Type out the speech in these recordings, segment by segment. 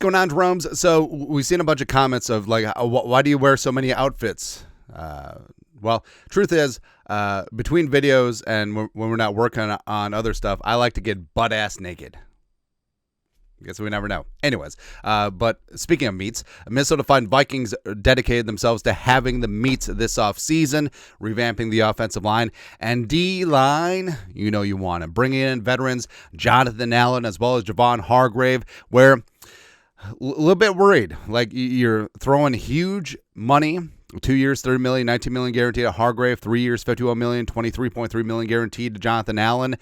going on, Jeromes? So we've seen a bunch of comments of like, why do you wear so many outfits? Well, truth is, between videos and when we're not working on other stuff, I like to get butt-ass naked. Guess we never know. Anyways, but speaking of meets, Minnesota Vikings dedicated themselves to having the meets this offseason, revamping the offensive line and D-line. You know you want it. Bringing in veterans Jonathan Allen as well as Javon Hargrave, where a little bit worried. Like, you're throwing huge money, 2 years, $30 million, $19 million guaranteed to Hargrave, 3 years, $51 million, $23.3 million guaranteed to Jonathan Allen,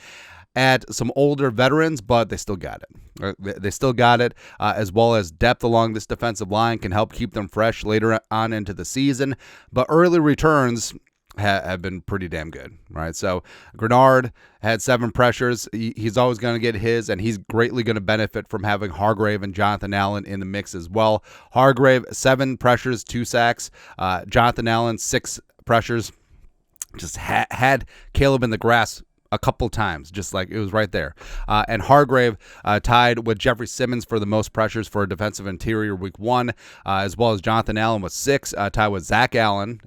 at some older veterans, but they still got it. They still got it, as well as depth along this defensive line can help keep them fresh later on into the season. But early returns have been pretty damn good, right? So Grenard had 7 pressures. He's always going to get his, and he's greatly going to benefit from having Hargrave and Jonathan Allen in the mix as well. Hargrave, 7 pressures, 2 sacks. Jonathan Allen, 6 pressures. Just had Caleb in the grass a couple times, just like it was right there. And Hargrave tied with Jeffrey Simmons for the most pressures for a defensive interior week 1, as well as Jonathan Allen with 6, tied with Zach Allen.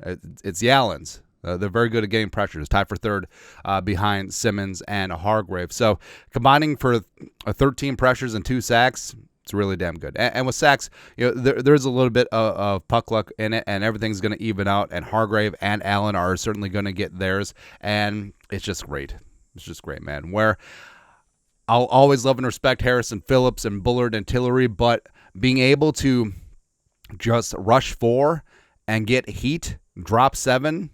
It's the Allens. They're very good at getting pressures, tied for 3rd behind Simmons and Hargrave. So combining for 13 pressures and 2 sacks, it's really damn good. And with sacks, there's a little bit of puck luck in it, and everything's going to even out. And Hargrave and Allen are certainly going to get theirs, and it's just great. It's just great, man. Where I'll always love and respect Harrison Phillips and Bullard and Tillery, but being able to just rush 4 and get heat, drop 7,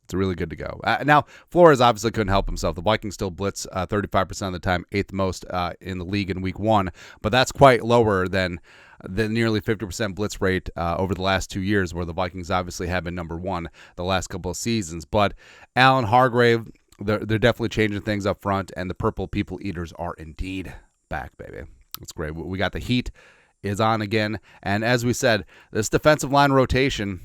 it's really good to go. Now, Flores obviously couldn't help himself. The Vikings still blitz 35% of the time, 8th most in the league in week 1, but that's quite lower than the nearly 50% blitz rate over the last 2 years, where the Vikings obviously have been number 1 the last couple of seasons. But Allen, Hargrave, they're definitely changing things up front, and the Purple People Eaters are indeed back, baby. It's great. We got the heat is on again, and as we said, this defensive line rotation,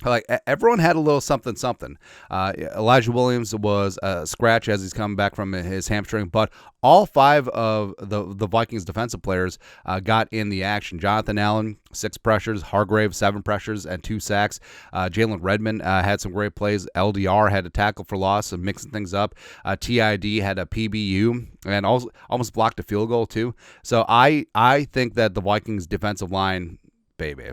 like, everyone had a little something. Elijah Williams was a scratch as he's coming back from his hamstring, but all 5 of the Vikings defensive players got in the action. Jonathan Allen, 6 pressures. Hargrave, 7 pressures and 2 sacks. Jalen Redmond had some great plays. LDR had a tackle for loss and mixing things up. TID had a PBU and also almost blocked a field goal too. So I think that the Vikings defensive line, baby,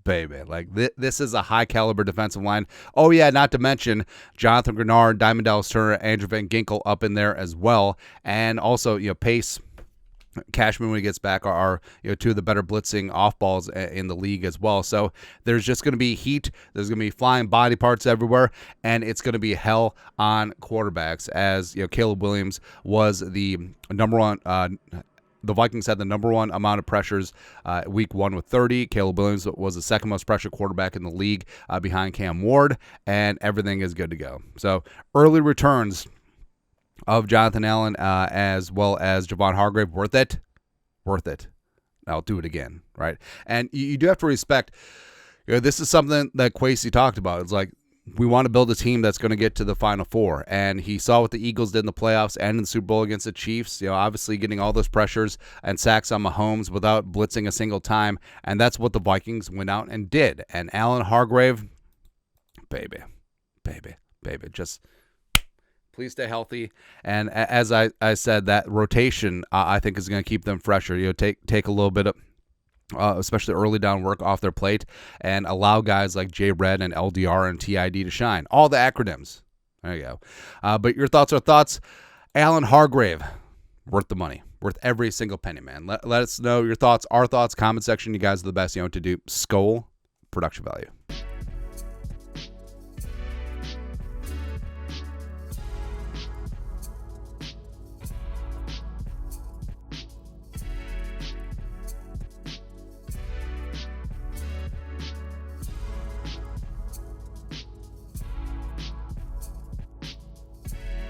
like this is a high caliber defensive line. Oh yeah, not to mention Jonathan Grenard, Diamond Dallas Turner, Andrew Van Ginkel up in there as well, and also Pace, Cashman when he gets back are 2 of the better blitzing off balls in the league as well. So there's just going to be heat. There's going to be flying body parts everywhere, and it's going to be hell on quarterbacks. As Caleb Williams was the number 1. The Vikings had the number 1 amount of pressures week 1 with 30. Caleb Williams was the second most pressure quarterback in the league behind Cam Ward, and everything is good to go. So early returns of Jonathan Allen as well as Javon Hargrave, worth it. I'll do it again, right? And you do have to respect, this is something that Kwesi talked about. It's like, we want to build a team that's going to get to the Final Four. And he saw what the Eagles did in the playoffs and in the Super Bowl against the Chiefs, obviously getting all those pressures and sacks on Mahomes without blitzing a single time. And that's what the Vikings went out and did. And Allen, Hargrave, baby, just please stay healthy. And as I said, that rotation, I think, is going to keep them fresher. Take a little bit of, especially early down work off their plate, and allow guys like J Red and LDR and TID to shine. All the acronyms. There you go. But your thoughts are thoughts. Allen, Hargrave, worth the money. Worth every single penny, man. Let us know your thoughts, our thoughts, comment section. You guys are the best. To do. Skol, production value.